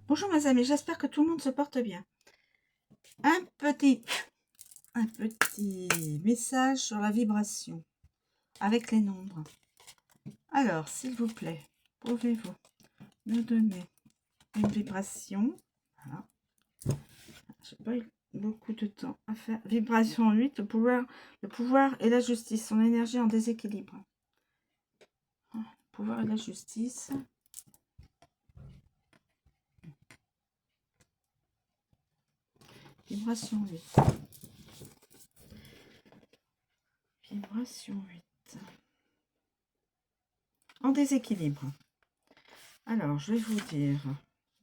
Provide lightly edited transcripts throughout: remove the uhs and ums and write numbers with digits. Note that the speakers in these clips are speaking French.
Bonjour mes amis, j'espère que tout le monde se porte bien. Un petit message sur la vibration avec les nombres. Alors, s'il vous plaît, pouvez-vous me donner une vibration? Voilà. J'ai pas eu beaucoup de temps à faire. Vibration 8, le pouvoir et la justice, son énergie en déséquilibre. Le pouvoir et la justice. Vibration 8. Vibration 8. En déséquilibre. Alors, je vais vous dire,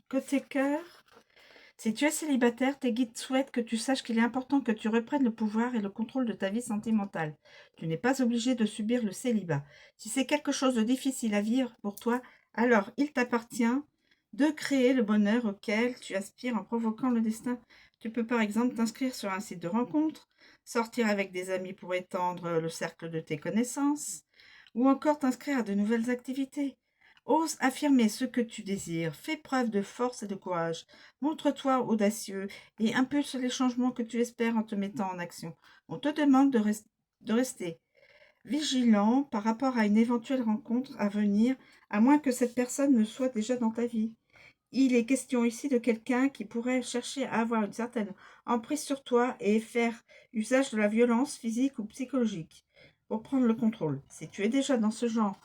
côté cœur, si tu es célibataire, tes guides souhaitent que tu saches qu'il est important que tu reprennes le pouvoir et le contrôle de ta vie sentimentale. Tu n'es pas obligé de subir le célibat. Si c'est quelque chose de difficile à vivre pour toi, alors il t'appartient de créer le bonheur auquel tu aspires en provoquant le destin. Tu peux par exemple t'inscrire sur un site de rencontre, sortir avec des amis pour étendre le cercle de tes connaissances, ou encore t'inscrire à de nouvelles activités. Ose affirmer ce que tu désires, fais preuve de force et de courage, montre-toi audacieux et impulse les changements que tu espères en te mettant en action. On te demande de rester vigilant par rapport à une éventuelle rencontre à venir, à moins que cette personne ne soit déjà dans ta vie. Il est question ici de quelqu'un qui pourrait chercher à avoir une certaine emprise sur toi et faire usage de la violence physique ou psychologique pour prendre le contrôle. Si tu es déjà dans ce genre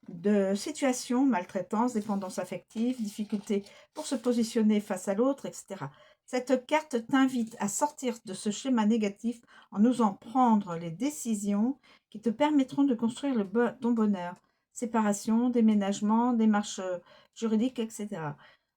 de situation, maltraitance, dépendance affective, difficulté pour se positionner face à l'autre, etc. Cette carte t'invite à sortir de ce schéma négatif en osant prendre les décisions qui te permettront de construire ton bonheur. Séparation, déménagement, démarches juridiques, etc.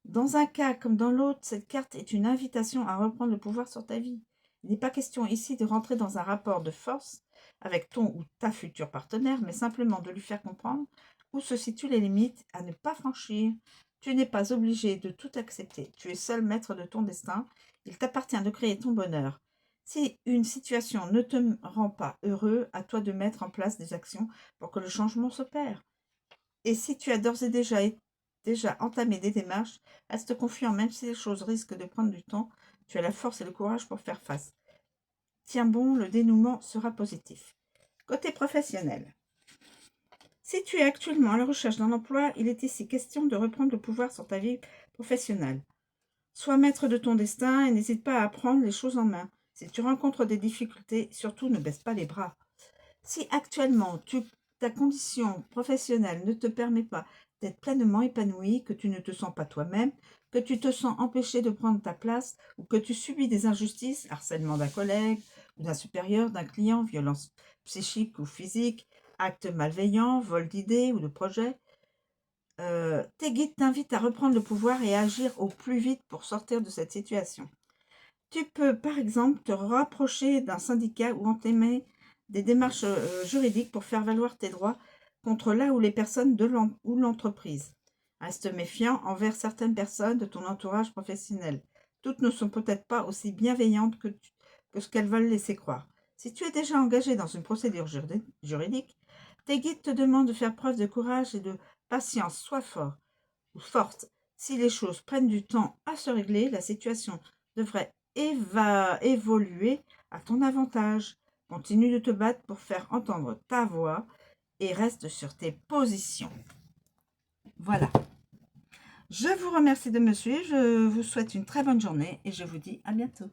Dans un cas comme dans l'autre, cette carte est une invitation à reprendre le pouvoir sur ta vie. Il n'est pas question ici de rentrer dans un rapport de force avec ton ou ta future partenaire, mais simplement de lui faire comprendre où se situent les limites à ne pas franchir. Tu n'es pas obligé de tout accepter. Tu es seul maître de ton destin. Il t'appartient de créer ton bonheur. Si une situation ne te rend pas heureux, à toi de mettre en place des actions pour que le changement s'opère. Et si tu as d'ores et déjà entamé des démarches, reste confiant même si les choses risquent de prendre du temps. Tu as la force et le courage pour faire face. Tiens bon, le dénouement sera positif. Côté professionnel. Si tu es actuellement à la recherche d'un emploi, il est ici question de reprendre le pouvoir sur ta vie professionnelle. Sois maître de ton destin et n'hésite pas à prendre les choses en main. Si tu rencontres des difficultés, surtout ne baisse pas les bras. Si actuellement ta condition professionnelle ne te permet pas d'être pleinement épanoui, que tu ne te sens pas toi-même, que tu te sens empêché de prendre ta place ou que tu subis des injustices, harcèlement d'un collègue ou d'un supérieur, d'un client, violence psychique ou physique, actes malveillants, vol d'idées ou de projets, tes guides t'invitent à reprendre le pouvoir et à agir au plus vite pour sortir de cette situation. Tu peux, par exemple, te rapprocher d'un syndicat ou entamer des démarches juridiques pour faire valoir tes droits contre là où les personnes ou l'entreprise. Reste méfiant envers certaines personnes de ton entourage professionnel. Toutes ne sont peut-être pas aussi bienveillantes que ce qu'elles veulent laisser croire. Si tu es déjà engagé dans une procédure juridique, tes guides te demandent de faire preuve de courage et de patience. Sois fort ou forte. Si les choses prennent du temps à se régler, la situation devrait évoluer à ton avantage. Continue de te battre pour faire entendre ta voix et reste sur tes positions. Voilà. Je vous remercie de me suivre. Je vous souhaite une très bonne journée et je vous dis à bientôt.